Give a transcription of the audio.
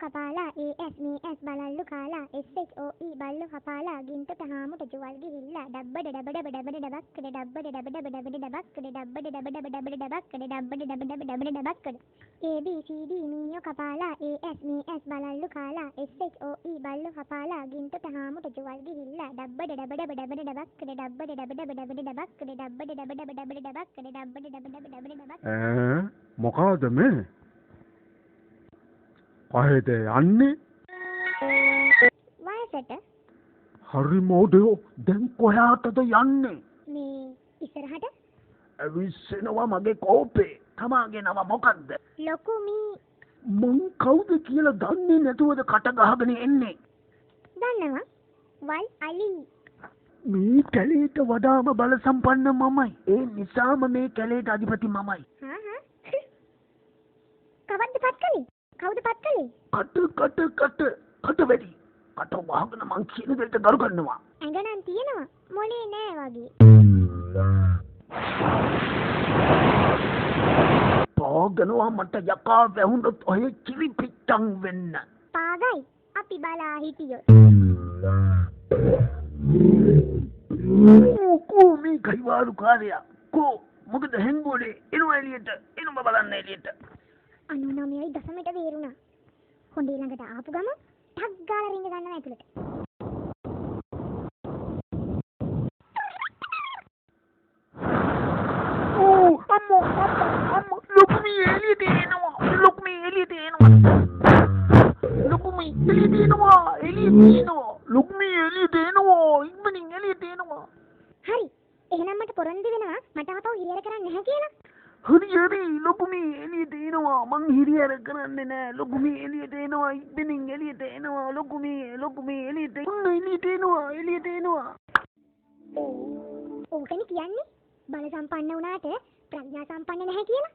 කපාලා ASMS බලල්ලු කාලා SHOE බල්ලු කපාලා ගින්තට හාමුට dual ගිහිල්ලා ඩබ්බඩ ඩබඩ ඩබඩ ඩබක්කඩ ඩබ්බඩ ඩබඩ ඩබඩ ඩබක්කඩ ඩබ්බඩ ඩබඩ ඩබඩ ඩබක්කඩ ඩබ්බඩ ඩබඩ ඩබඩ ඩබක්කඩ ABCD මීයෝ කපාලා ASMS බලල්ලු කාලා SHOE බල්ලු කපාලා ගින්තට හාමුට ජුවල් ගිහිල්ලා ඩබ්බඩ ඩබඩ ඩබඩ ඩබක්කඩ ඩබ්බඩ ඩබඩ ඩබඩ ඩබක්කඩ ඩබ්බඩ ඩබඩ ඩබඩ ඩබක්කඩ ඩබ්බඩ ඩබඩ ඩබඩ ඩබක්කඩ මොකද මේ? කොහෙද යන්නේ? වයසට හරි මොඩෝ දැන් කොහාටද යන්නේ? මේ ඉස්සරහට ඇවිස්සෙනවා මගේ කෝපේ. තමාගේ නම මොකක්ද? ලොකු මී මං කවුද කියලා දන්නේ නැතුවද කට ගහගෙන එන්නේ? දන්නවා වල් අලි මේ කැලේට වඩාම බල සම්පන්න මමයි. ඒ නිසාම මේ කැලේට අධිපති මමයි. කවද්ද පත් කළේ? කවුද පත් කළේ? කට වැඩි. කට වහගෙන මං කියන දෙයට ගරු කරනවා. ඇඟනම් තියෙනවා මොලේ නෑ වගේ. පාගනවා මට යකා වැහුනොත් ඔය කිරි පිට්ටම් වෙන්න. පාගයි අපි බලා හිටියොත්. කෝ මේ ගයිවාරු කාර්යය. කෝ මොකද හැංගෝලේ එනවා එළියට. එනවා බලන්න එළියට. 99.ට වේරුණා. හොඳේ ළඟට ආපු ගම ටක් ගාලා රින්ග ගන්නවා ඇතුළට. අම්මෝ ලොකුමී එළියට එනවා. ලොකුමී එළියට එනවා. ලොකුමී එළියට එනවා. ලොකුමී එළියට එනවා. ඉක්මනින් එළියට එනවා. හරි. එහෙනම් මට පොරොන්දු වෙනවා මට ආපහු හිරියර කරන්නේ නැහැ කියලා. හරි ලොකුමී එළියට එනවා. මං හිරියර කරන්නේ නැහැ. ලොකුමී එළියට එනවා. ඉක්මනින් එළියට එනවා. ලොකුමී එළියට එනවා. ඕකනේ කියන්නේ බල සම්පන්න වුණාට ප්‍රඥා සම්පන්න නැහැ කියලා.